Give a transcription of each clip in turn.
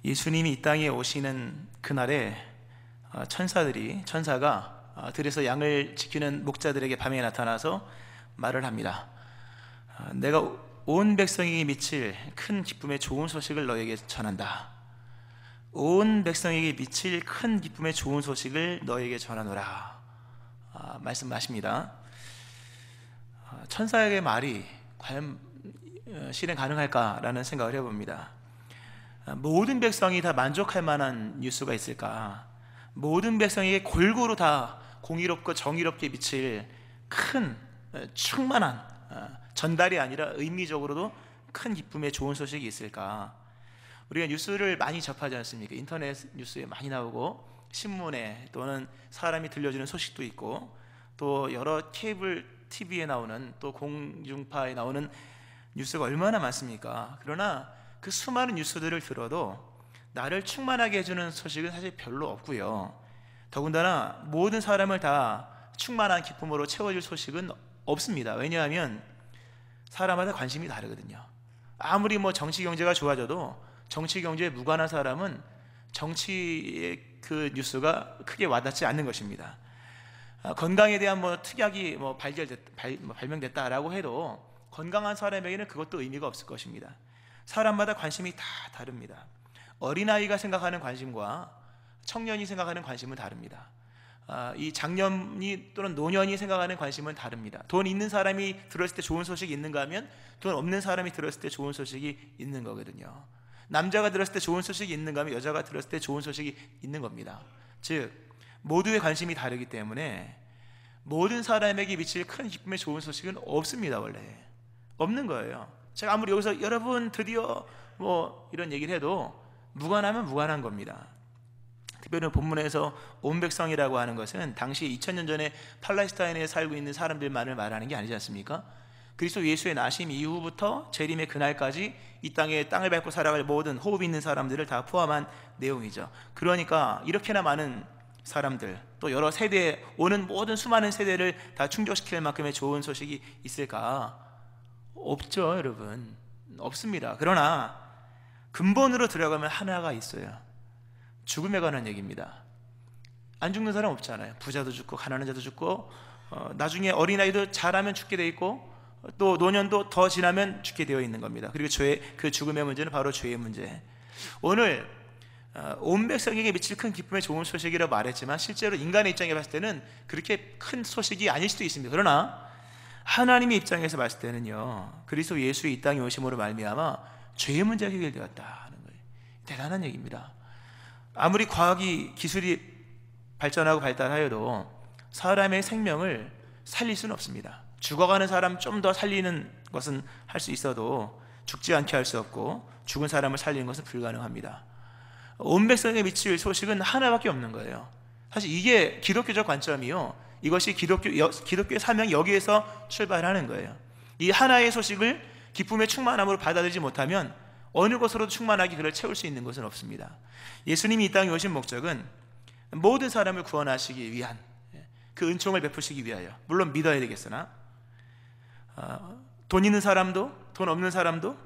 예수님이 이 땅에 오시는 그날에 천사가 들에서 양을 지키는 목자들에게 밤에 나타나서 말을 합니다. 내가 온 백성에게 미칠 큰 기쁨의 좋은 소식을 너에게 전한다. 온 백성에게 미칠 큰 기쁨의 좋은 소식을 너에게 전하노라 말씀하십니다. 천사에게 말이 과연 실행 가능할까라는 생각을 해봅니다. 모든 백성이 다 만족할 만한 뉴스가 있을까? 모든 백성에게 골고루 다 공의롭고 정의롭게 미칠 큰 충만한 전달이 아니라 의미적으로도 큰 기쁨의 좋은 소식이 있을까? 우리가 뉴스를 많이 접하지 않습니까? 인터넷 뉴스에 많이 나오고 신문에 또는 사람이 들려주는 소식도 있고 또 여러 케이블 TV에 나오는 또 공중파에 나오는 뉴스가 얼마나 많습니까? 그러나 그 수많은 뉴스들을 들어도 나를 충만하게 해주는 소식은 사실 별로 없고요. 더군다나 모든 사람을 다 충만한 기쁨으로 채워줄 소식은 없습니다. 왜냐하면 사람마다 관심이 다르거든요. 아무리 정치 경제가 좋아져도 정치 경제에 무관한 사람은 정치의 그 뉴스가 크게 와닿지 않는 것입니다. 건강에 대한 특약이 발명됐다라고 해도 건강한 사람에게는 그것도 의미가 없을 것입니다. 사람마다 관심이 다 다릅니다. 어린아이가 생각하는 관심과 청년이 생각하는 관심은 다릅니다. 이 장년이 또는 노년이 생각하는 관심은 다릅니다. 돈 있는 사람이 들었을 때 좋은 소식이 있는가 하면 돈 없는 사람이 들었을 때 좋은 소식이 있는 거거든요. 남자가 들었을 때 좋은 소식이 있는가 하면 여자가 들었을 때 좋은 소식이 있는 겁니다. 즉 모두의 관심이 다르기 때문에 모든 사람에게 미칠 큰 기쁨의 좋은 소식은 없습니다. 원래 없는 거예요. 제가 아무리 여기서 여러분 드디어 이런 얘기를 해도 무관하면 무관한 겁니다. 특별히 본문에서 온 백성이라고 하는 것은 당시 2000년 전에 팔레스타인에 살고 있는 사람들만을 말하는 게 아니지 않습니까? 그리스도 예수의 나심 이후부터 재림의 그날까지 이 땅을 밟고 살아갈 모든 호흡 있는 사람들을 다 포함한 내용이죠. 그러니까 이렇게나 많은 사람들 또 여러 세대에 오는 모든 수많은 세대를 다 충족시킬 만큼의 좋은 소식이 있을까? 없죠, 여러분. 없습니다. 그러나 근본으로 들어가면 하나가 있어요. 죽음에 관한 얘기입니다. 안 죽는 사람 없잖아요. 부자도 죽고 가난한 자도 죽고 나중에 어린아이도 자라면 죽게 돼 있고 또 노년도 더 지나면 죽게 되어 있는 겁니다. 그리고 그 죽음의 문제는 바로 죄의 문제. 오늘 온 백성에게 미칠 큰 기쁨의 좋은 소식이라고 말했지만 실제로 인간의 입장에 봤을 때는 그렇게 큰 소식이 아닐 수도 있습니다. 그러나 하나님의 입장에서 봤을 때는요, 그리스도 예수의 이 땅에 오심으로 말미암아 죄의 문제가 해결되었다 하는 거예요. 대단한 얘기입니다. 아무리 과학이 기술이 발전하고 발달하여도 사람의 생명을 살릴 수는 없습니다. 죽어가는 사람 좀 더 살리는 것은 할 수 있어도 죽지 않게 할 수 없고 죽은 사람을 살리는 것은 불가능합니다. 온 백성에 미칠 소식은 하나밖에 없는 거예요. 사실 이게 기독교적 관점이요, 이것이 기독교의 사명이 여기에서 출발하는 거예요. 이 하나의 소식을 기쁨의 충만함으로 받아들이지 못하면 어느 것으로도 충만하게 그를 채울 수 있는 것은 없습니다. 예수님이 이 땅에 오신 목적은 모든 사람을 구원하시기 위한, 그 은총을 베푸시기 위하여, 물론 믿어야 되겠으나 돈 있는 사람도 돈 없는 사람도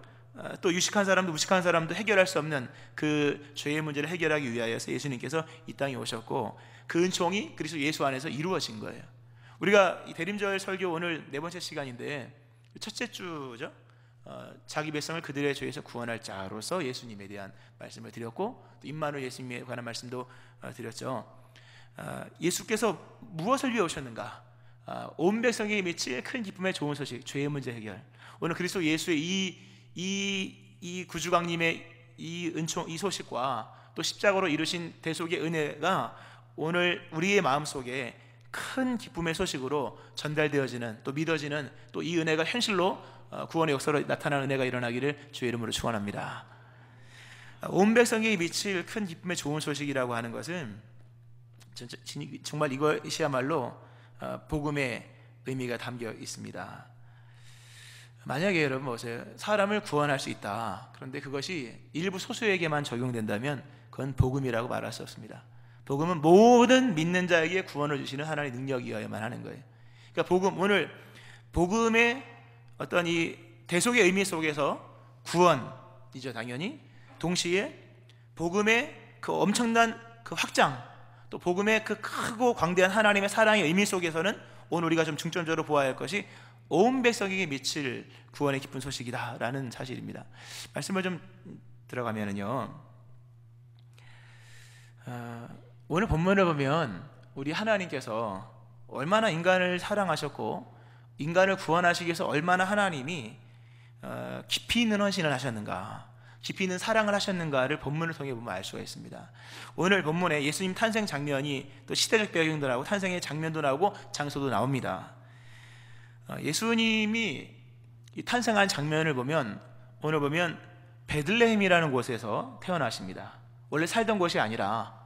또 유식한 사람도 무식한 사람도 해결할 수 없는 그 죄의 문제를 해결하기 위하여서 예수님께서 이 땅에 오셨고, 그 은총이 그리스도 예수 안에서 이루어진 거예요. 우리가 이 대림절 설교 오늘 네 번째 시간인데 첫째 주죠. 자기 백성을 그들의 죄에서 구원할 자로서 예수님에 대한 말씀을 드렸고, 또 임마누엘 예수님에 관한 말씀도 드렸죠. 예수께서 무엇을 위해 오셨는가? 온 백성에게 미칠 큰 기쁨의 좋은 소식, 죄의 문제 해결. 오늘 그리스도 예수의 이 구주광님의 이 은총, 이 소식과 또 십자가로 이루신 대속의 은혜가 오늘 우리의 마음속에 큰 기쁨의 소식으로 전달되어지는, 또 믿어지는, 또 이 은혜가 현실로 구원의 역사로 나타나는 은혜가 일어나기를 주의 이름으로 축원합니다. 온 백성에게 미칠 큰 기쁨의 좋은 소식이라고 하는 것은 정말 이것이야말로 복음의 의미가 담겨 있습니다. 만약에 여러분 보세요, 사람을 구원할 수 있다, 그런데 그것이 일부 소수에게만 적용된다면 그건 복음이라고 말할 수 없습니다. 복음은 모든 믿는 자에게 구원을 주시는 하나님의 능력이어야만 하는 거예요. 그러니까 오늘 복음의 어떤 이 대속의 의미 속에서 구원이죠, 당연히. 동시에 복음의 그 엄청난 그 확장, 또 복음의 그 크고 광대한 하나님의 사랑의 의미 속에서는 오늘 우리가 좀 중점적으로 보아야 할 것이 온 백성에게 미칠 구원의 기쁜 소식이다라는 사실입니다. 말씀을 좀 들어가면은요, 오늘 본문을 보면 우리 하나님께서 얼마나 인간을 사랑하셨고 인간을 구원하시기 위해서 얼마나 하나님이 깊이 있는 헌신을 하셨는가, 깊이 있는 사랑을 하셨는가를 본문을 통해 보면 알 수가 있습니다. 오늘 본문에 예수님 탄생 장면이 또 시대적 배경도 나오고 탄생의 장면도 나오고 장소도 나옵니다. 예수님이 탄생한 장면을 보면 오늘 보면 베들레헴이라는 곳에서 태어나십니다. 원래 살던 곳이 아니라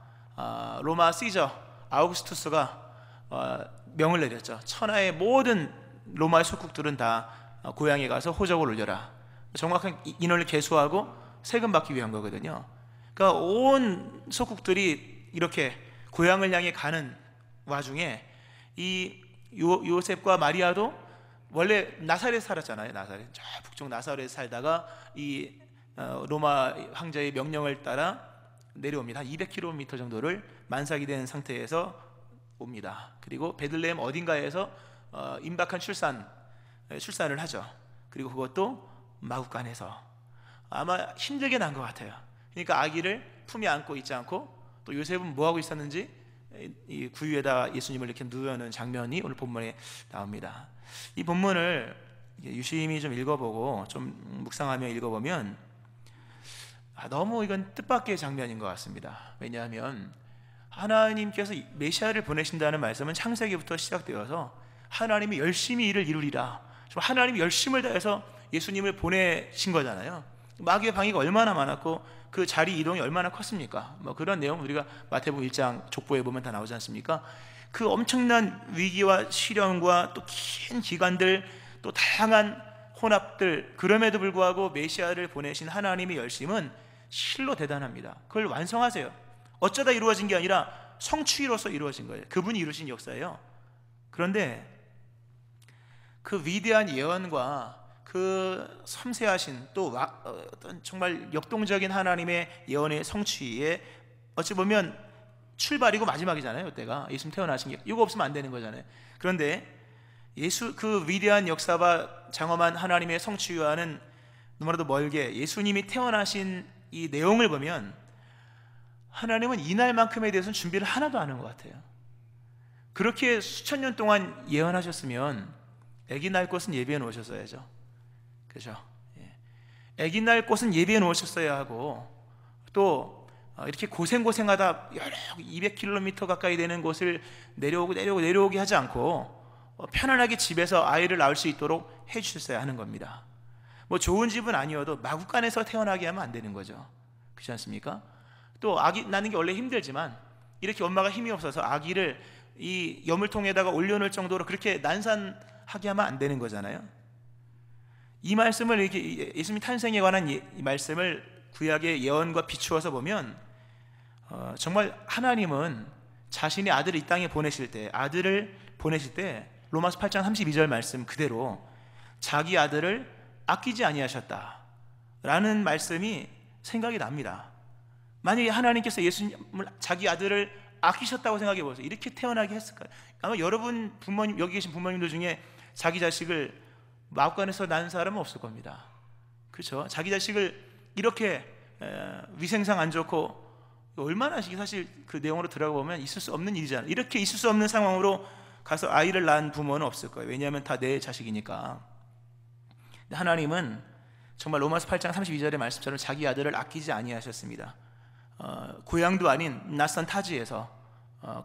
로마 시저 아우구스투스가 명을 내렸죠. 천하의 모든 로마의 속국들은 다 고향에 가서 호적을 올려라. 정확한 인원을 계수하고 세금 받기 위한 거거든요. 그러니까 온 속국들이 이렇게 고향을 향해 가는 와중에 이 요셉과 마리아도 원래 나사렛에 살았잖아요. 나사렛, 저 북쪽 나사렛에 살다가 이 로마 황제의 명령을 따라 내려옵니다. 한 200km 정도를 만삭이 된 상태에서 옵니다. 그리고 베들레헴 어딘가에서 임박한 출산을 하죠. 그리고 그것도 마구간에서 아마 힘들게 난 것 같아요. 그러니까 아기를 품에 안고 있지 않고 또 요셉은 뭐 하고 있었는지 이 구유에다 예수님을 이렇게 누워놓은 장면이 오늘 본문에 나옵니다. 이 본문을 유심히 좀 읽어보고 좀 묵상하며 읽어보면 너무 이건 뜻밖의 장면인 것 같습니다. 왜냐하면 하나님께서 메시아를 보내신다는 말씀은 창세기부터 시작되어서 하나님이 열심히 일을 이루리라, 하나님이 열심을 다해서 예수님을 보내신 거잖아요. 마귀의 방해가 얼마나 많았고 그 자리 이동이 얼마나 컸습니까? 뭐 그런 내용 우리가 마태복음 1장 족보에 보면 다 나오지 않습니까? 그 엄청난 위기와 시련과 또 긴 기간들, 또 다양한 혼합들, 그럼에도 불구하고 메시아를 보내신 하나님의 열심은 실로 대단합니다. 그걸 완성하세요. 어쩌다 이루어진 게 아니라 성취로서 이루어진 거예요. 그분이 이루신 역사예요. 그런데 그 위대한 예언과 그 섬세하신 또 어떤 정말 역동적인 하나님의 예언의 성취에 어찌 보면 출발이고 마지막이잖아요. 이때가 예수님 태어나신 게 이거 없으면 안 되는 거잖아요. 그런데 그 위대한 역사와 장엄한 하나님의 성취와는 너무나도 멀게 예수님이 태어나신 이 내용을 보면 하나님은 이날만큼에 대해서는 준비를 하나도 안 한 것 같아요. 그렇게 수천 년 동안 예언하셨으면 아기 낳을 곳은 예비해 놓으셨어야죠. 그죠? 아기 낳을 곳은 예비해 놓으셨어야 하고, 또 이렇게 고생하다 여러 200km 가까이 되는 곳을 내려오게 하지 않고 편안하게 집에서 아이를 낳을 수 있도록 해주셨어야 하는 겁니다. 뭐 좋은 집은 아니어도 마구간에서 태어나게 하면 안 되는 거죠. 그렇지 않습니까? 또 아기 낳는 게 원래 힘들지만 이렇게 엄마가 힘이 없어서 아기를 이 여물통에다가 올려놓을 정도로 그렇게 난산하게 하면 안 되는 거잖아요. 이 말씀을 이렇게 예수님 탄생에 관한 이 말씀을 구약의 예언과 비추어서 보면 정말 하나님은 자신의 아들을 이 땅에 보내실 때, 로마서 8장 32절 말씀 그대로 자기 아들을 아끼지 아니하셨다라는 말씀이 생각이 납니다. 만약에 하나님께서 예수님을 자기 아들을 아끼셨다고 생각해 보세요. 이렇게 태어나게 했을까요? 아마 여러분 부모님, 여기 계신 부모님들 중에 자기 자식을 마구간에서 낳은 사람은 없을 겁니다. 그렇죠? 자기 자식을 이렇게 위생상 안 좋고 얼마나 사실 그 내용으로 들어가 보면 있을 수 없는 일이잖아요. 이렇게 있을 수 없는 상황으로 가서 아이를 낳은 부모는 없을 거예요. 왜냐하면 다 내 자식이니까. 하나님은 정말 로마서 8장 32절의 말씀처럼 자기 아들을 아끼지 아니하셨습니다. 고향도 아닌 낯선 타지에서,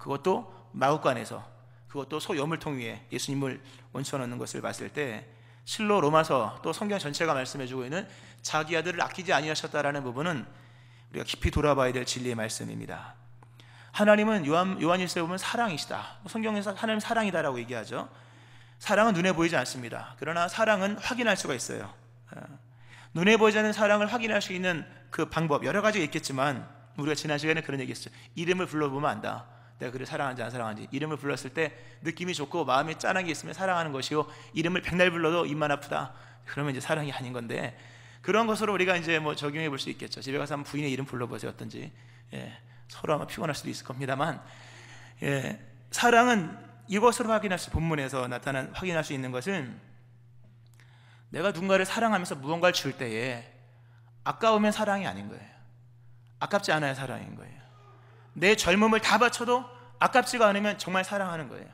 그것도 마구간에서, 그것도 소여물통 위에 예수님을 얹혀놓는 것을 봤을 때 실로 로마서 또 성경 전체가 말씀해주고 있는 자기 아들을 아끼지 아니하셨다라는 부분은 우리가 깊이 돌아봐야 될 진리의 말씀입니다. 하나님은 요한일서에 보면 사랑이시다. 성경에서 하나님 사랑이다라고 얘기하죠. 사랑은 눈에 보이지 않습니다. 그러나 사랑은 확인할 수가 있어요. 눈에 보이지 않는 사랑을 확인할 수 있는 그 방법 여러 가지가 있겠지만 우리가 지난 시간에 그런 얘기했죠. 이름을 불러보면 안다. 내가 그를 사랑하는지 안 사랑하는지. 이름을 불렀을 때 느낌이 좋고 마음에 짠한 게 있으면 사랑하는 것이요, 이름을 백날 불러도 입만 아프다, 그러면 이제 사랑이 아닌 건데, 그런 것으로 우리가 이제 뭐 적용해 볼 수 있겠죠. 집에 가서 한번 부인의 이름 불러보세요. 어떤지. 서로 아마 피곤할 수도 있을 겁니다만, 사랑은 이것으로 확인할 수, 본문에서 확인할 수 있는 것은, 내가 누군가를 사랑하면서 무언가를 줄 때에 아까우면 사랑이 아닌 거예요. 아깝지 않아야 사랑인 거예요. 내 젊음을 다 바쳐도 아깝지가 않으면 정말 사랑하는 거예요.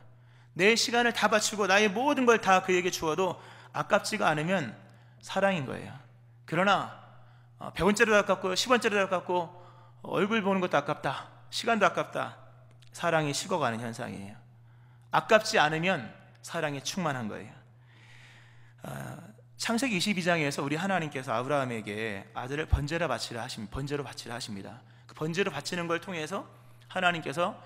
내 시간을 다 바치고 나의 모든 걸 다 그에게 주어도 아깝지가 않으면 사랑인 거예요. 그러나 100원짜리도 아깝고 10원짜리도 아깝고 얼굴 보는 것도 아깝다, 시간도 아깝다, 사랑이 식어가는 현상이에요. 아깝지 않으면 사랑이 충만한 거예요. 창세기 22장에서 우리 하나님께서 아브라함에게 아들을 번제로 바치라 하십니다. 그 번제로 바치는 걸 통해서 하나님께서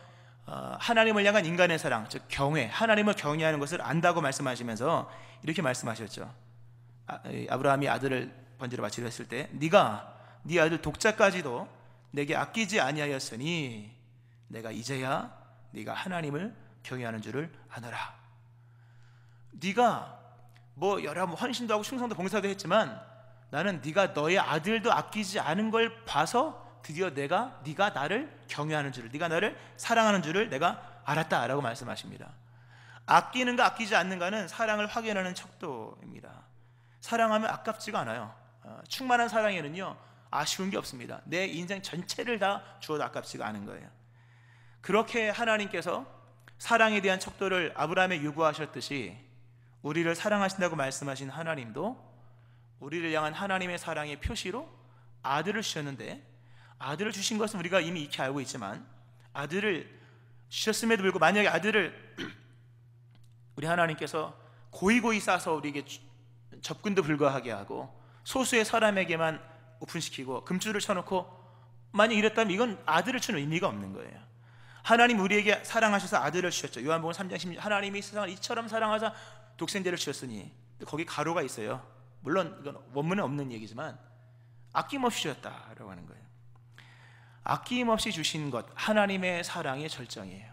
하나님을 향한 인간의 사랑, 즉 경외, 하나님을 경외하는 것을 안다고 말씀하시면서 이렇게 말씀하셨죠. 아브라함이 아들을 번제로 바치려 했을 때, 네가 네 아들 독자까지도 내게 아끼지 아니하였으니 내가 이제야 네가 하나님을 경외하는 줄을 아노라. 네가 뭐 여러 헌신도 하고 충성도 봉사도 했지만 나는 네가 너의 아들도 아끼지 않은 걸 봐서 드디어 네가 나를 경외하는 줄을, 네가 나를 사랑하는 줄을 내가 알았다라고 말씀하십니다. 아끼는가 아끼지 않는가는 사랑을 확인하는 척도입니다. 사랑하면 아깝지가 않아요. 충만한 사랑에는요 아쉬운 게 없습니다. 내 인생 전체를 다 주어도 아깝지가 않은 거예요. 그렇게 하나님께서 사랑에 대한 척도를 아브라함에 요구하셨듯이 우리를 사랑하신다고 말씀하신 하나님도 우리를 향한 하나님의 사랑의 표시로 아들을 주셨는데, 아들을 주신 것은 우리가 이미 익히 알고 있지만, 아들을 주셨음에도 불구하고 만약에 아들을 우리 하나님께서 고이고이 싸서 우리에게 접근도 불가하게 하고 소수의 사람에게만 오픈시키고 금줄을 쳐놓고 만약 이랬다면 이건 아들을 주는 의미가 없는 거예요. 하나님 우리에게 사랑하셔서 아들을 주셨죠. 요한복음 3장 16, 하나님이 세상을 이처럼 사랑하사 독생자를 주셨으니, 거기 가로가 있어요. 물론 이건 원문에 없는 얘기지만 아낌없이 주셨다라고 하는 거예요. 아낌없이 주신 것, 하나님의 사랑의 절정이에요.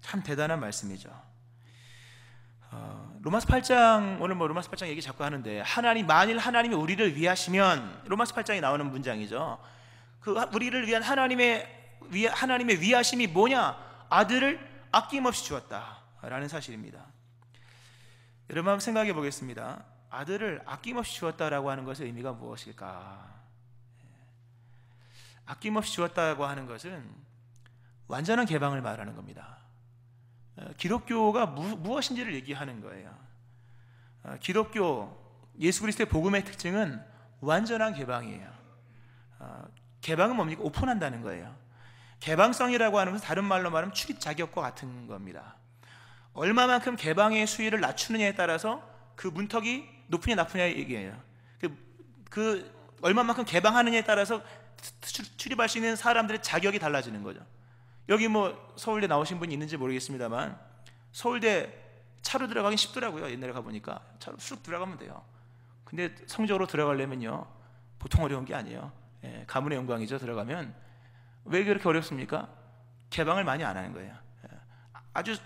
참 대단한 말씀이죠. 로마서 8장, 오늘 로마서 8장 얘기 자꾸 하는데, 만일 하나님이 우리를 위하시면, 로마서 8장에 나오는 문장이죠. 우리를 위한 하나님의 위하심이 뭐냐? 아들을 아낌없이 주었다라는 사실입니다. 여러분 한번 생각해 보겠습니다. 아들을 아낌없이 주었다라고 하는 것의 의미가 무엇일까? 아낌없이 주었다고 하는 것은 완전한 개방을 말하는 겁니다. 기독교가 무엇인지를 얘기하는 거예요. 기독교, 예수 그리스도의 복음의 특징은 완전한 개방이에요. 개방은 뭡니까? 오픈한다는 거예요. 개방성이라고 하는 것은 다른 말로 말하면 출입 자격과 같은 겁니다. 얼마만큼 개방의 수위를 낮추느냐에 따라서 그 문턱이 높으냐 낮으냐의 얘기예요. 얼마만큼 개방하느냐에 따라서 출입할 수 있는 사람들의 자격이 달라지는 거죠. 여기 뭐 서울대 나오신 분이 있는지 모르겠습니다만 서울대 차로 들어가긴 쉽더라고요. 옛날에 가보니까 차로 쑥 들어가면 돼요. 근데 성적으로 들어가려면요 보통 어려운 게 아니에요. 가문의 영광이죠. 들어가면. 왜 그렇게 어렵습니까? 개방을 많이 안 하는 거예요. 아주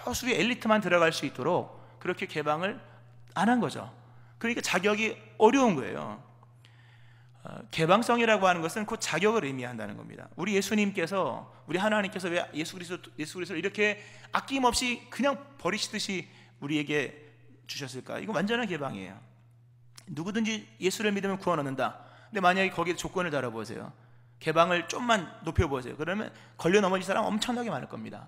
소수의 엘리트만 들어갈 수 있도록 그렇게 개방을 안 한 거죠. 그러니까 자격이 어려운 거예요. 개방성이라고 하는 것은 그 자격을 의미한다는 겁니다. 우리 예수님께서, 우리 하나님께서 왜 예수 그리스도를 이렇게 아낌없이 그냥 버리시듯이 우리에게 주셨을까? 이거 완전한 개방이에요. 누구든지 예수를 믿으면 구원 얻는다. 근데 만약에 거기에 조건을 달아보세요. 개방을 좀만 높여보세요. 그러면 걸려 넘어질 사람 엄청나게 많을 겁니다.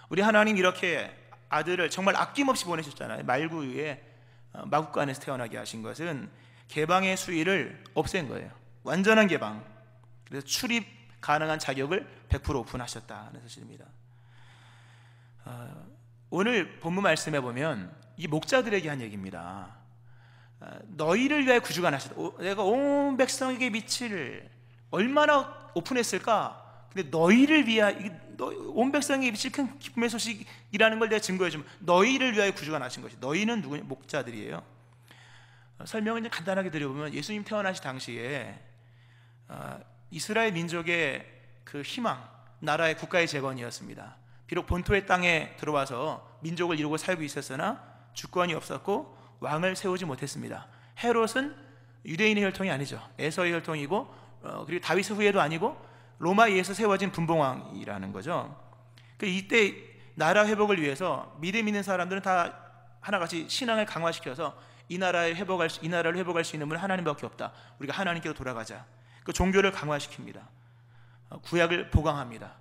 우리 하나님 이렇게 아들을 정말 아낌없이 보내셨잖아요. 말구유에 마구간에서 태어나게 하신 것은 개방의 수위를 없앤 거예요. 완전한 개방. 그래서 출입 가능한 자격을 100% 오픈하셨다는 사실입니다. 오늘 본문 말씀에 보면 이 목자들에게 한 얘기입니다. 너희를 위하여 구주가 나셨다. 내가 온 백성에게 빛을 얼마나 오픈했을까? 근데 너희를 위하여, 온 백성에게 미칠 큰 기쁨의 소식이라는 걸 내가 증거해 주면, 너희를 위하여 구주가 나신 것이, 너희는 누구냐? 목자들이에요. 설명을 이제 간단하게 드려보면, 예수님 태어나신 당시에 이스라엘 민족의 그 희망, 나라의 국가의 재건이었습니다. 비록 본토의 땅에 들어와서 민족을 이루고 살고 있었으나 주권이 없었고 왕을 세우지 못했습니다. 헤롯은 유대인의 혈통이 아니죠. 에서의 혈통이고 그리고 다윗 후예도 아니고 로마에 의해서 세워진 분봉왕이라는 거죠. 이때 나라 회복을 위해서 믿음 있는 사람들은 다 하나같이 신앙을 강화시켜서 이 나라를 회복할 수 있는 분은 하나님밖에 없다. 우리가 하나님께로 돌아가자. 그 종교를 강화시킵니다. 구약을 보강합니다.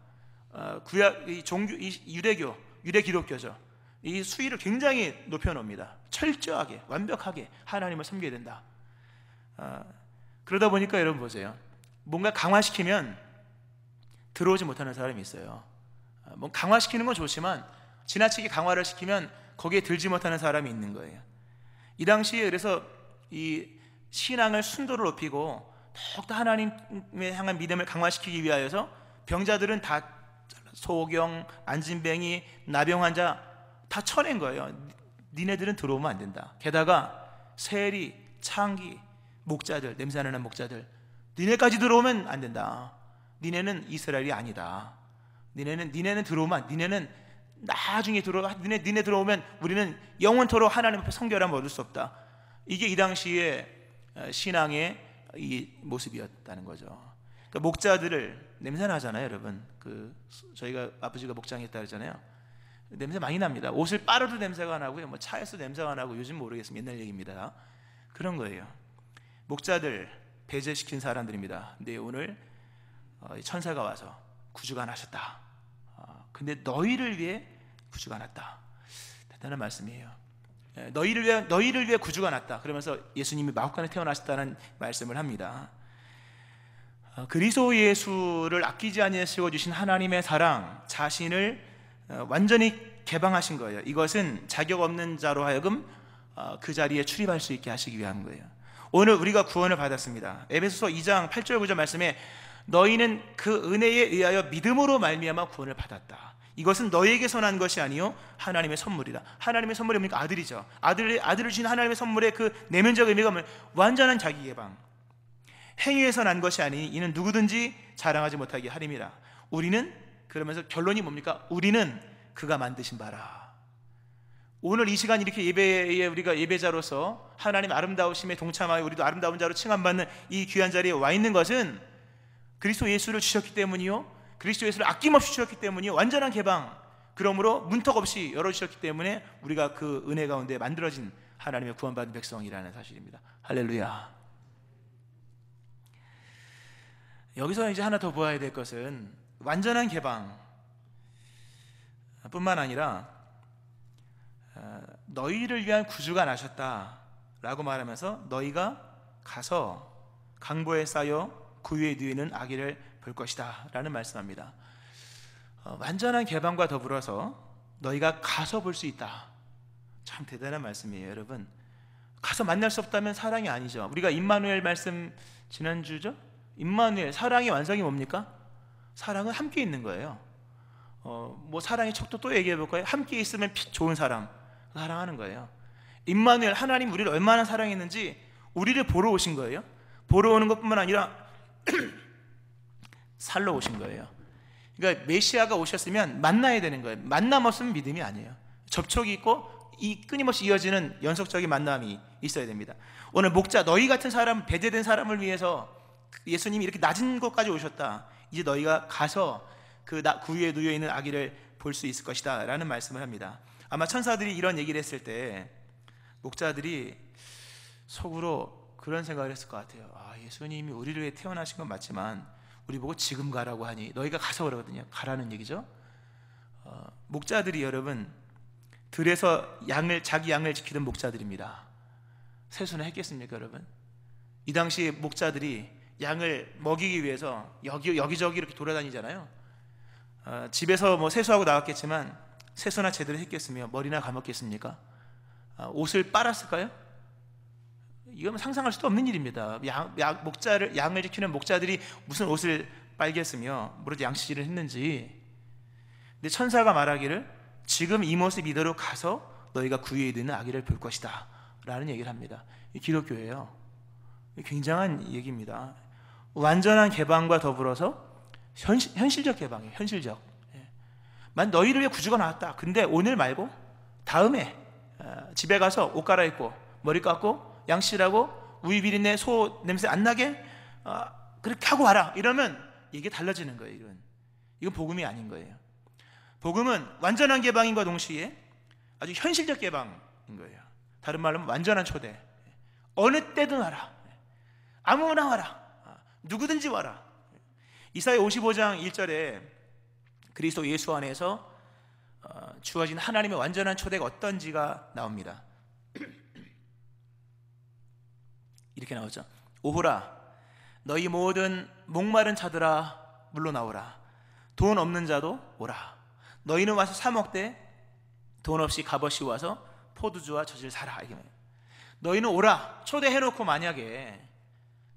유대 기독교죠. 이 수위를 굉장히 높여놓습니다. 철저하게, 완벽하게 하나님을 섬겨야 된다. 그러다 보니까 여러분 보세요. 뭔가 강화시키면 들어오지 못하는 사람이 있어요. 뭐 강화시키는 건 좋지만 지나치게 강화를 시키면 거기에 들지 못하는 사람이 있는 거예요. 이 당시에 그래서 이 신앙을 순도를 높이고 더욱더 하나님에 향한 믿음을 강화시키기 위하여서 병자들은 다 소경, 안진뱅이, 나병 환자 다 쳐낸 거예요. 니네들은 들어오면 안 된다. 게다가 세리, 창기, 목자들, 냄새나는 목자들, 니네까지 들어오면 안 된다. 니네는 이스라엘이 아니다. 니네는 들어오면, 니네는 나중에 니네 들어오면 우리는 영원토록 하나님 앞에 성결함을 얻을 수 없다. 이게 이 당시의 신앙의 이 모습이었다는 거죠. 그러니까 목자들을 냄새 나잖아요, 여러분. 저희가 아버지가 목장했다 그러잖아요. 냄새 많이 납니다. 옷을 빨아도 냄새가 나고요. 뭐 차에서 냄새가 나고, 요즘 모르겠습니다. 옛날 얘기입니다. 그런 거예요. 목자들 배제시킨 사람들입니다. 근데 오늘 천사가 와서 구주가 나셨다. 근데 너희를 위해 구주가 났다. 대단한 말씀이에요. 너희를 위해 구주가 났다. 그러면서 예수님이 마국간에 태어나셨다는 말씀을 합니다. 그리스도 예수를 아끼지 아니하시고 주신 하나님의 사랑, 자신을 완전히 개방하신 거예요. 이것은 자격 없는 자로 하여금 그 자리에 출입할 수 있게 하시기 위한 거예요. 오늘 우리가 구원을 받았습니다. 에베소서 2장 8절 9절 말씀에 너희는 그 은혜에 의하여 믿음으로 말미암아 구원을 받았다. 이것은 너희에게서 난 것이 아니요 하나님의 선물이다. 하나님의 선물이 뭡니까? 아들이죠. 아들을 주신 하나님의 선물의 그 내면적 의미가 뭐예요? 완전한 자기 개방. 행위에서 난 것이 아니니 이는 누구든지 자랑하지 못하게 하림이라. 우리는, 그러면서 결론이 뭡니까? 우리는 그가 만드신 바라. 오늘 이 시간 이렇게 예배에 우리가 예배자로서 하나님 아름다우심에 동참하여 우리도 아름다운 자로 칭함받는 이 귀한 자리에 와 있는 것은 그리스도 예수를 주셨기 때문이요, 그리스도 예수를 아낌없이 주셨기 때문이요, 완전한 개방, 그러므로 문턱 없이 열어주셨기 때문에 우리가 그 은혜 가운데 만들어진 하나님의 구원받은 백성이라는 사실입니다. 할렐루야. 여기서 이제 하나 더 보아야 될 것은 완전한 개방 뿐만 아니라 너희를 위한 구주가 나셨다라고 말하면서 너희가 가서 강보에 쌓여 구유에 누이는 아기를 볼 것이다 라는 말씀합니다. 완전한 개방과 더불어서 너희가 가서 볼 수 있다. 참 대단한 말씀이에요, 여러분. 가서 만날 수 없다면 사랑이 아니죠. 우리가 임마누엘 말씀 지난주죠? 임마누엘, 사랑의 완성이 뭡니까? 사랑은 함께 있는 거예요. 뭐 사랑의 척도 또 얘기해 볼까요? 함께 있으면 좋은 사람, 사랑하는 거예요. 임마누엘, 하나님 우리를 얼마나 사랑했는지 우리를 보러 오신 거예요. 보러 오는 것뿐만 아니라 살러 오신 거예요. 그러니까 메시아가 오셨으면 만나야 되는 거예요. 만남 없으면 믿음이 아니에요. 접촉이 있고 이 끊임없이 이어지는 연속적인 만남이 있어야 됩니다. 오늘 목자, 너희 같은 사람, 배제된 사람을 위해서 예수님이 이렇게 낮은 곳까지 오셨다. 이제 너희가 가서 그 구유에 누워 있는 아기를 볼 수 있을 것이다 라는 말씀을 합니다. 아마 천사들이 이런 얘기를 했을 때 목자들이 속으로 그런 생각을 했을 것 같아요. 예수님이 우리를 위해 태어나신 건 맞지만 우리 보고 지금 가라고 하니, 너희가 가서 그러거든요. 가라는 얘기죠. 목자들이 여러분 들에서 자기 양을 지키던 목자들입니다. 세수는 했겠습니까, 여러분? 이 당시에 목자들이 양을 먹이기 위해서 여기저기 이렇게 돌아다니잖아요. 집에서 뭐 세수하고 나왔겠지만 세수나 제대로 했겠으며 머리나 감았겠습니까? 옷을 빨았을까요? 이건 상상할 수도 없는 일입니다. 양을 지키는 목자들이 무슨 옷을 빨겠으며 무릇 양치질을 했는지. 근데 천사가 말하기를 지금 이 모습 이대로 가서 너희가 구유에 있는 아기를 볼 것이다 라는 얘기를 합니다. 이 기독교예요. 굉장한 얘기입니다. 완전한 개방과 더불어서 현실적 개방이에요. 현실적. 만 너희를 위해 구주가 나왔다. 근데 오늘 말고 다음에 집에 가서 옷 갈아입고 머리 깎고 양치하고 우유 비린내, 소 냄새 안 나게 그렇게 하고 와라. 이러면 이게 달라지는 거예요. 이건 복음이 아닌 거예요. 복음은 완전한 개방인과 동시에 아주 현실적 개방인 거예요. 다른 말로 하면 완전한 초대. 어느 때든 와라. 아무나 와라. 누구든지 와라. 이사야 55장 1절에 그리스도 예수 안에서 주어진 하나님의 완전한 초대가 어떤지가 나옵니다. 이렇게 나오죠. 오호라 너희 모든 목마른 자들아 물러나오라. 돈 없는 자도 오라. 너희는 와서 사 먹되 돈 없이 값없이 와서 포도주와 젖을 사라. 너희는 오라. 초대해놓고 만약에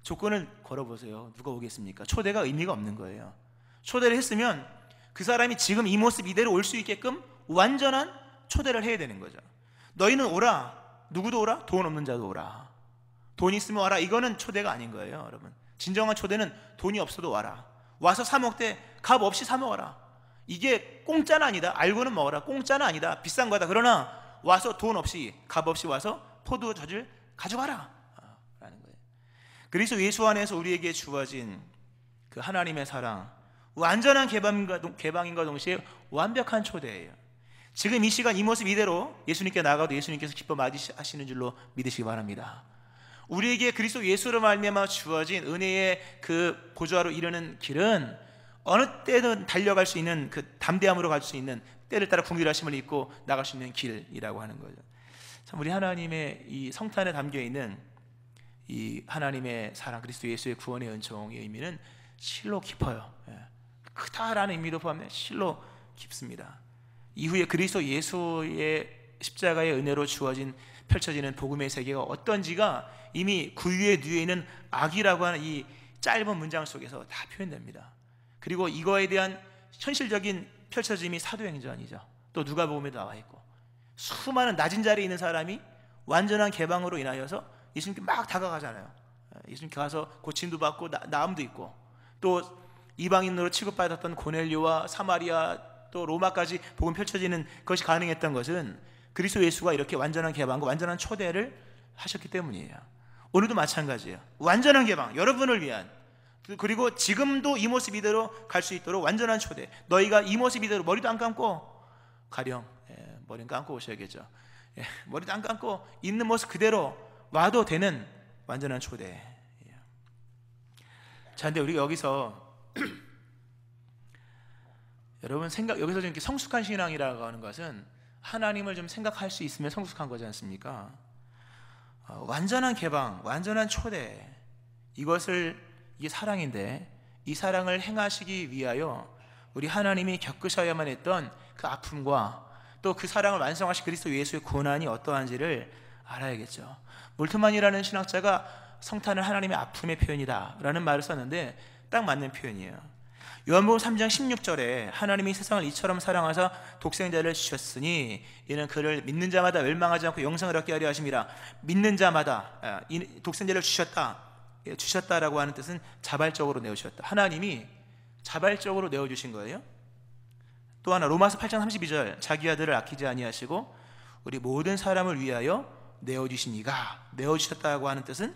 조건을 걸어보세요. 누가 오겠습니까? 초대가 의미가 없는 거예요. 초대를 했으면 그 사람이 지금 이 모습 이대로 올 수 있게끔 완전한 초대를 해야 되는 거죠. 너희는 오라. 누구도 오라? 돈 없는 자도 오라. 돈 있으면 와라. 이거는 초대가 아닌 거예요, 여러분. 진정한 초대는 돈이 없어도 와라. 와서 사 먹되 값 없이 사 먹어라. 이게 공짜는 아니다. 알고는 먹어라. 공짜는 아니다. 비싼 거다. 그러나 와서 돈 없이 값 없이 와서 포도 젖을 가져가라 라는 거예요. 그리스도 예수 안에서 우리에게 주어진 그 하나님의 사랑, 완전한 개방인과 동시에 완벽한 초대예요. 지금 이 시간 이 모습 이대로 예수님께 나가도 예수님께서 기뻐 맞이하시는 줄로 믿으시기 바랍니다. 우리에게 그리스도 예수로 말미암아 주어진 은혜의 그 보좌로 이르는 길은 어느 때든 달려갈 수 있는 그 담대함으로 갈 수 있는 때를 따라 궁휼하심을 입고 나갈 수 있는 길이라고 하는 거죠. 참 우리 하나님의 이 성탄에 담겨 있는 이 하나님의 사랑, 그리스도 예수의 구원의 은총의 의미는 실로 깊어요. 크다라는 의미도 포함해 실로 깊습니다. 이후에 그리스도 예수의 십자가의 은혜로 주어진 펼쳐지는 복음의 세계가 어떤지가 이미 구유에 누에 있는 악이라고 하는 이 짧은 문장 속에서 다 표현됩니다. 그리고 이거에 대한 현실적인 펼쳐짐이 사도행전이죠. 또 누가복음에도 나와 있고, 수많은 낮은 자리에 있는 사람이 완전한 개방으로 인하여서 예수님께 막 다가가잖아요. 예수님께 가서 고침도 받고 나음도 있고, 또 이방인으로 취급받았던 고넬료와 사마리아 또 로마까지 복음 펼쳐지는 것이 가능했던 것은 그리스도 예수가 이렇게 완전한 개방과 완전한 초대를 하셨기 때문이에요. 오늘도 마찬가지예요. 완전한 개방, 여러분을 위한, 그리고 지금도 이 모습 이대로 갈 수 있도록 완전한 초대. 너희가 이 모습 이대로 머리도 안 감고, 가령 머리는 감고 오셔야겠죠. 머리도 안 감고 있는 모습 그대로 와도 되는 완전한 초대. 자, 근데 우리가 여기서 여러분 여기서 좀 이렇게 성숙한 신앙이라고 하는 것은 하나님을 좀 생각할 수 있으면 성숙한 거지 않습니까? 완전한 개방, 완전한 초대, 이게 사랑인데, 이 사랑을 행하시기 위하여 우리 하나님이 겪으셔야만 했던 그 아픔과 또 그 사랑을 완성하신 그리스도 예수의 고난이 어떠한지를 알아야겠죠. 몰트만이라는 신학자가 성탄을 하나님의 아픔의 표현이다 라는 말을 썼는데 딱 맞는 표현이에요. 요한복음 3장 16절에 하나님이 세상을 이처럼 사랑하사 독생자를 주셨으니 이는 그를 믿는 자마다 멸망하지 않고 영생을 얻게 하려 하심이라. 믿는 자마다 독생자를 주셨다라고 하는 뜻은 자발적으로 내어주셨다. 하나님이 자발적으로 내어주신 거예요. 또 하나 로마서 8장 32절 자기 아들을 아끼지 아니하시고 우리 모든 사람을 위하여 내어주신 이가, 내어주셨다고 하는 뜻은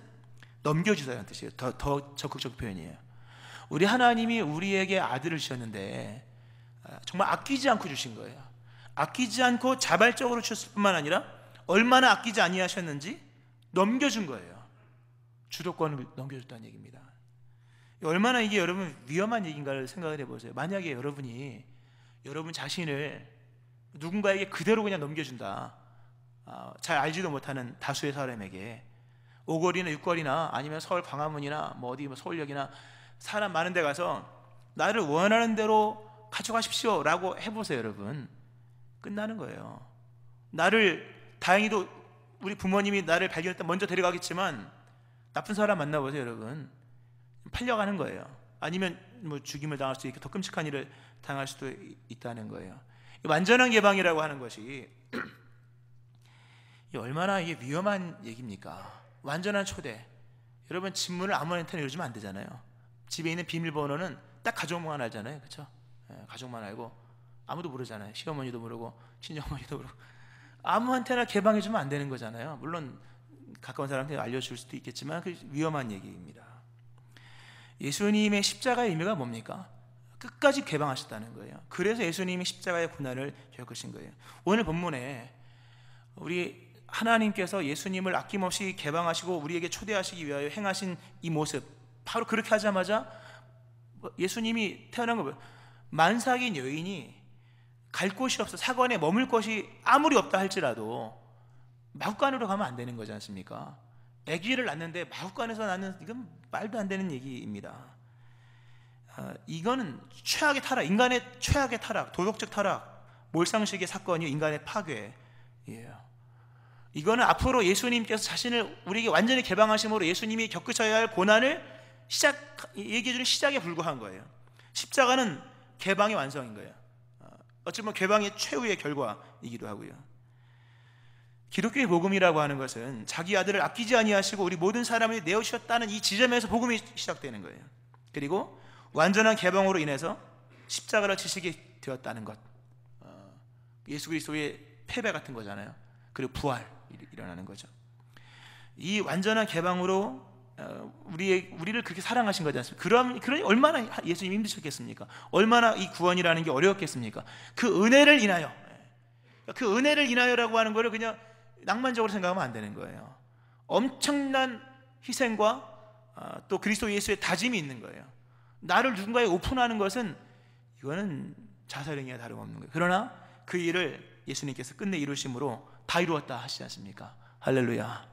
넘겨주다는 뜻이에요. 더 적극적 표현이에요. 우리 하나님이 우리에게 아들을 주셨는데 정말 아끼지 않고 주신 거예요. 아끼지 않고 자발적으로 주셨을 뿐만 아니라 얼마나 아끼지 아니하셨는지 넘겨준 거예요. 주도권을 넘겨줬다는 얘기입니다. 얼마나 이게 여러분 위험한 얘기인가를 생각을 해보세요. 만약에 여러분이 여러분 자신을 누군가에게 그대로 그냥 넘겨준다, 잘 알지도 못하는 다수의 사람에게, 오거리나 육거리나 아니면 서울 광화문이나 뭐 어디 서울역이나 사람 많은 데 가서 나를 원하는 대로 가져가십시오 라고 해보세요. 여러분, 끝나는 거예요. 다행히도 우리 부모님이 나를 발견할 때 먼저 데려가겠지만 나쁜 사람 만나보세요. 여러분, 팔려가는 거예요. 아니면 뭐 죽임을 당할 수 있고 더 끔찍한 일을 당할 수도 있다는 거예요. 완전한 개방이라고 하는 것이 얼마나 이게 위험한 얘기입니까? 완전한 초대. 여러분, 집문을 아무한테나 열어주면 안 되잖아요. 집에 있는 비밀번호는 딱 가족만 알잖아요. 그렇죠? 가족만 알고 아무도 모르잖아요. 시어머니도 모르고 친정어머니도 모르고 아무한테나 개방해주면 안 되는 거잖아요. 물론 가까운 사람한테 알려줄 수도 있겠지만 그 위험한 얘기입니다. 예수님의 십자가의 의미가 뭡니까? 끝까지 개방하셨다는 거예요. 그래서 예수님이 십자가의 고난을 겪으신 거예요. 오늘 본문에 우리 하나님께서 예수님을 아낌없이 개방하시고 우리에게 초대하시기 위하여 행하신 이 모습, 바로 그렇게 하자마자 예수님이 태어난 거, 만삭인 여인이 갈 곳이 없어, 사관에 머물 곳이 아무리 없다 할지라도 마구간으로 가면 안 되는 거지 않습니까? 아기를 낳는데 마구간에서 낳는, 이건 말도 안 되는 얘기입니다. 이거는 최악의 타락, 인간의 최악의 타락, 도덕적 타락, 몰상식의 사건이 인간의 파괴예요. 이거는 앞으로 예수님께서 자신을 우리에게 완전히 개방하심으로 예수님이 겪으셔야 할 고난을 얘기해주는 시작에 불과한 거예요. 십자가는 개방의 완성인 거예요. 어찌 보면 개방의 최후의 결과이기도 하고요. 기독교의 복음이라고 하는 것은 자기 아들을 아끼지 아니하시고 우리 모든 사람을 내어주셨다는 이 지점에서 복음이 시작되는 거예요. 그리고 완전한 개방으로 인해서 십자가를 지시게 되었다는 것, 예수 그리스도의 패배 같은 거잖아요. 그리고 부활 일어나는 거죠. 이 완전한 개방으로 우리를 그렇게 사랑하신 거지 않습니까? 그러니 얼마나 예수님 힘드셨겠습니까? 얼마나 이 구원이라는 게 어려웠겠습니까? 그 은혜를 인하여, 그 은혜를 인하여라고 하는 거를 그냥 낭만적으로 생각하면 안 되는 거예요. 엄청난 희생과 또 그리스도 예수의 다짐이 있는 거예요. 나를 누군가에 오픈하는 것은 이거는 자살행위와 다름없는 거예요. 그러나 그 일을 예수님께서 끝내 이루심으로 다 이루었다 하시지 않습니까? 할렐루야.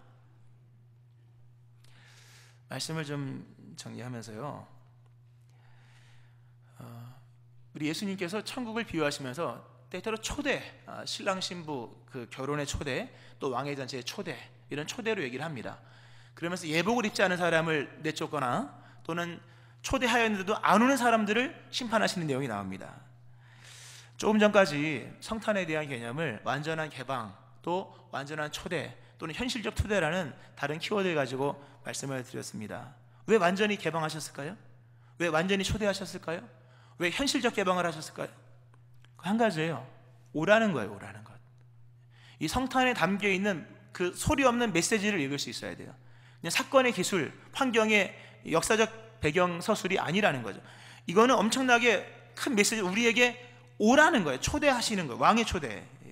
말씀을 좀 정리하면서요, 우리 예수님께서 천국을 비유하시면서 때때로 초대, 신랑 신부 그 결혼의 초대, 또 왕의 잔치의 초대, 이런 초대로 얘기를 합니다. 그러면서 예복을 입지 않은 사람을 내쫓거나 또는 초대하였는데도 안 오는 사람들을 심판하시는 내용이 나옵니다. 조금 전까지 성탄에 대한 개념을 완전한 개방, 또 완전한 초대, 또는 현실적 초대라는 다른 키워드를 가지고 말씀을 드렸습니다. 왜 완전히 개방하셨을까요? 왜 완전히 초대하셨을까요? 왜 현실적 개방을 하셨을까요? 한 가지예요. 오라는 거예요. 오라는 것. 이 성탄에 담겨있는 그 소리 없는 메시지를 읽을 수 있어야 돼요. 그냥 사건의 기술, 환경의 역사적 배경 서술이 아니라는 거죠. 이거는 엄청나게 큰 메시지, 우리에게 오라는 거예요. 초대하시는 거예요. 왕의 초대예요.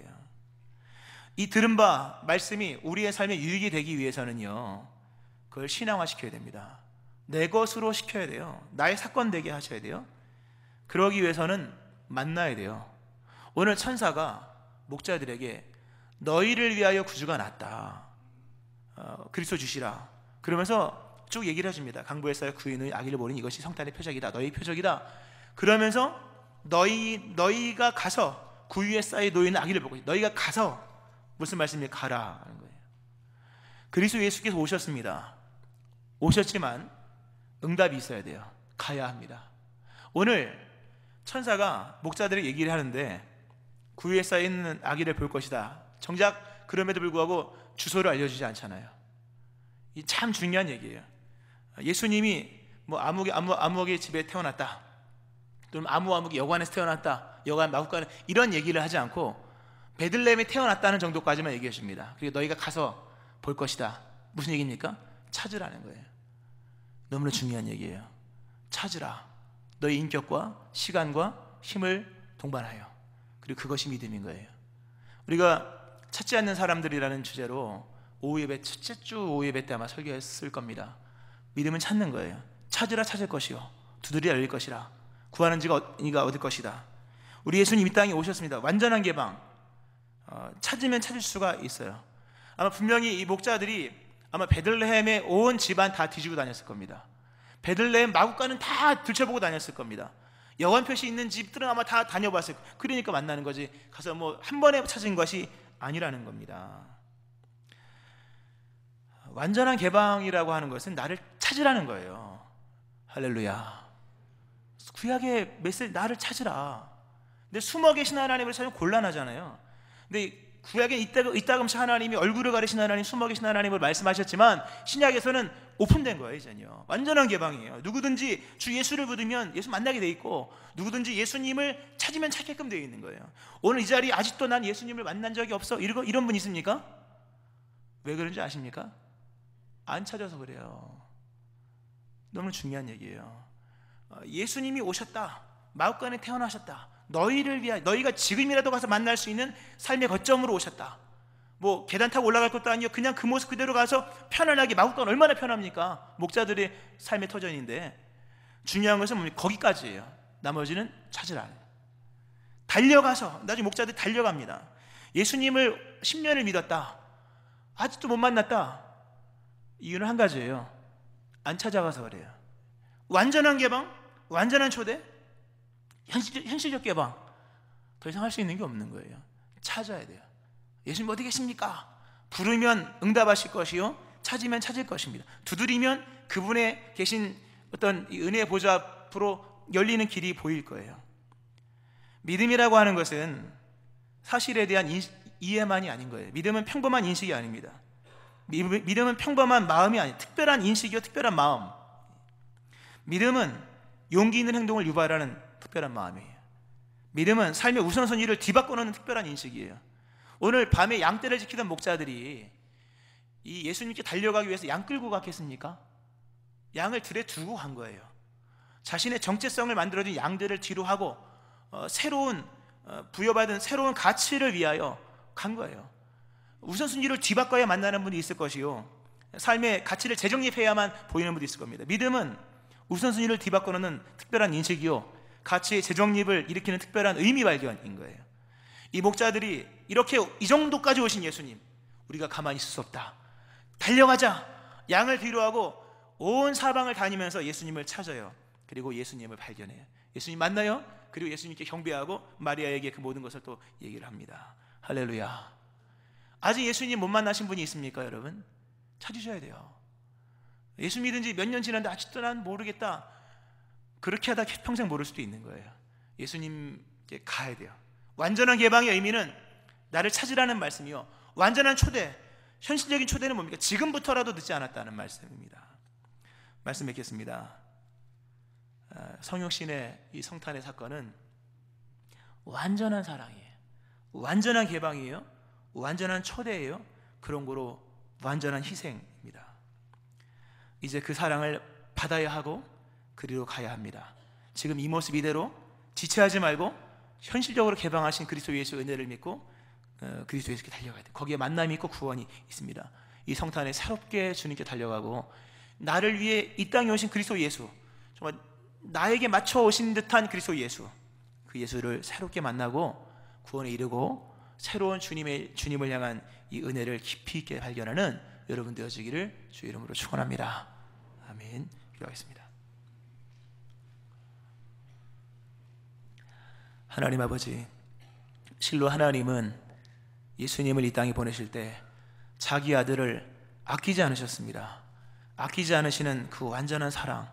이 들은 바 말씀이 우리의 삶에 유익이 되기 위해서는요, 그걸 신앙화시켜야 됩니다. 내 것으로 시켜야 돼요. 나의 사건 되게 하셔야 돼요. 그러기 위해서는 만나야 돼요. 오늘 천사가 목자들에게 너희를 위하여 구주가 났다, 그리스도 주시라, 그러면서 쭉 얘기를 해줍니다. 강보에서 그의 아기를 보니 이것이 성탄의 표적이다, 너희 표적이다. 그러면서 너희가 가서 구유에 쌓여 놓이는 아기를 보고, 너희가 가서, 무슨 말씀이에요? 가라 하는 거예요. 그리스도 예수께서 오셨습니다. 오셨지만 응답이 있어야 돼요. 가야 합니다. 오늘 천사가 목자들에게 얘기를 하는데 구유에 쌓여 있는 아기를 볼 것이다. 정작 그럼에도 불구하고 주소를 알려주지 않잖아요. 이 참 중요한 얘기예요. 예수님이 뭐 아무의 집에 태어났다, 또는 아무의 여관에서 태어났다, 여관 마구간, 이런 얘기를 하지 않고 베들레헴에 태어났다는 정도까지만 얘기해 줍니다. 그리고 너희가 가서 볼 것이다. 무슨 얘기입니까? 찾으라는 거예요. 너무나 중요한 얘기예요. 찾으라. 너희 인격과 시간과 힘을 동반하여. 그리고 그것이 믿음인 거예요. 우리가 찾지 않는 사람들이라는 주제로 오후 예배, 첫째 주 오후 예배 때 아마 설교했을 겁니다. 믿음은 찾는 거예요. 찾으라 찾을 것이요, 두드리라 열릴 것이라, 구하는 이가 얻을 것이다. 우리 예수님 이 땅에 오셨습니다. 완전한 개방. 찾으면 찾을 수가 있어요. 아마 분명히 이 목자들이 아마 베들레헴에 온 집안 다 뒤지고 다녔을 겁니다. 베들레헴 마구간은 다 들춰보고 다녔을 겁니다. 여관 표시 있는 집들은 아마 다 다녀봤을 거예요. 그러니까 만나는 거지, 가서 뭐 한 번에 찾은 것이 아니라는 겁니다. 완전한 개방이라고 하는 것은 나를 찾으라는 거예요. 할렐루야. 구약의 메시지, 나를 찾으라. 근데 수모 계신 하나님을 찾으면 곤란하잖아요. 근데 구약에 이따금씩 하나님이 얼굴을 가리신 하나님, 숨어 계신 하나님을 말씀하셨지만 신약에서는 오픈된 거예요. 이제는요, 완전한 개방이에요. 누구든지 주 예수를 부르면 예수 만나게 돼 있고, 누구든지 예수님을 찾으면 찾게끔 되어 있는 거예요. 오늘 이 자리에 아직도 난 예수님을 만난 적이 없어, 이런 분 있습니까? 왜 그런지 아십니까? 안 찾아서 그래요. 너무 중요한 얘기예요. 예수님이 오셨다, 마국간에 태어나셨다, 너희를 위하여, 너희가 지금이라도 가서 만날 수 있는 삶의 거점으로 오셨다. 뭐 계단 타고 올라갈 것도 아니요, 그냥 그 모습 그대로 가서 편안하게, 마국간 얼마나 편합니까? 목자들의 삶의 터전인데, 중요한 것은 뭡니까? 거기까지예요. 나머지는 찾으라. 달려가서, 나중에 목자들이 달려갑니다. 예수님을 10년을 믿었다, 아직도 못 만났다. 이유는 한 가지예요. 안 찾아가서 그래요. 완전한 개방, 완전한 초대, 현실적 개방, 더 이상 할 수 있는 게 없는 거예요. 찾아야 돼요. 예수님 어디 계십니까? 부르면 응답하실 것이요, 찾으면 찾을 것입니다. 두드리면 그분의 계신 어떤 은혜의 보좌 앞으로 열리는 길이 보일 거예요. 믿음이라고 하는 것은 사실에 대한 이해만이 아닌 거예요. 믿음은 평범한 인식이 아닙니다. 믿음은 평범한 마음이 아니에요. 특별한 인식이요, 특별한 마음. 믿음은 용기 있는 행동을 유발하는 특별한 마음이에요. 믿음은 삶의 우선순위를 뒤바꿔놓는 특별한 인식이에요. 오늘 밤에 양떼를 지키던 목자들이 이 예수님께 달려가기 위해서 양 끌고 갔겠습니까? 양을 들에 두고 간 거예요. 자신의 정체성을 만들어준 양들을 뒤로 하고 새로운 부여받은 새로운 가치를 위하여 간 거예요. 우선순위를 뒤바꿔야 만나는 분이 있을 것이요, 삶의 가치를 재정립해야만 보이는 분도 있을 겁니다. 믿음은 우선순위를 뒤바꿔놓는 특별한 인식이요, 가치의 재정립을 일으키는 특별한 의미 발견인 거예요. 이 목자들이 이렇게 이 정도까지 오신 예수님, 우리가 가만히 있을 수 없다, 달려가자. 양을 뒤로하고 온 사방을 다니면서 예수님을 찾아요. 그리고 예수님을 발견해요. 예수님 만나요. 그리고 예수님께 경배하고 마리아에게 그 모든 것을 또 얘기를 합니다. 할렐루야. 아직 예수님 못 만나신 분이 있습니까, 여러분? 찾으셔야 돼요. 예수 믿은 지 몇 년 지났는데 아직도 난 모르겠다, 그렇게 하다 평생 모를 수도 있는 거예요. 예수님께 가야 돼요. 완전한 개방의 의미는 나를 찾으라는 말씀이요, 완전한 초대, 현실적인 초대는 뭡니까? 지금부터라도 늦지 않았다는 말씀입니다. 말씀 맺겠습니다. 성육신의 이 성탄의 사건은 완전한 사랑이에요, 완전한 개방이에요, 완전한 초대예요. 그런 거로 완전한 희생입니다. 이제 그 사랑을 받아야 하고 그리로 가야 합니다. 지금 이 모습 이대로 지체하지 말고 현실적으로 개방하신 그리스도 예수의 은혜를 믿고 그리스도 예수께 달려가야 돼요. 거기에 만남이 있고 구원이 있습니다. 이 성탄에 새롭게 주님께 달려가고, 나를 위해 이 땅에 오신 그리스도 예수, 정말 나에게 맞춰 오신 듯한 그리스도 예수, 그 예수를 새롭게 만나고 구원에 이르고 새로운 주님을 향한 이 은혜를 깊이 있게 발견하는 여러분 되어지기를 주 이름으로 축원합니다. 아멘. 기도하겠습니다. 하나님 아버지, 실로 하나님은 예수님을 이 땅에 보내실 때 자기 아들을 아끼지 않으셨습니다. 아끼지 않으시는 그 완전한 사랑,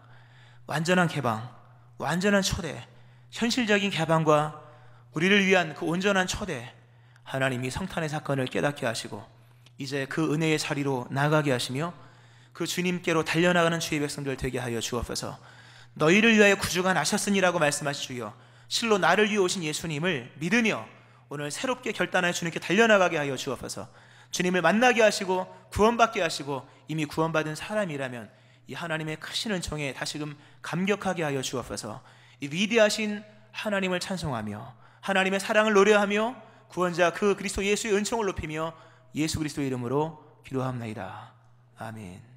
완전한 개방, 완전한 초대, 현실적인 개방과 우리를 위한 그 온전한 초대, 하나님이 성탄의 사건을 깨닫게 하시고 이제 그 은혜의 자리로 나가게 하시며 그 주님께로 달려나가는 주의 백성들 되게 하여 주옵소서. 너희를 위하여 구주가 나셨으니라고 말씀하시주여, 실로 나를 위해 오신 예수님을 믿으며 오늘 새롭게 결단하여 주님께 달려나가게 하여 주옵소서. 주님을 만나게 하시고 구원받게 하시고 이미 구원받은 사람이라면 이 하나님의 크신 은총에 다시금 감격하게 하여 주옵소서. 이 위대하신 하나님을 찬송하며 하나님의 사랑을 노래하며 구원자 그 그리스도 예수의 은총을 높이며 예수 그리스도의 이름으로 기도합나이다. 아멘.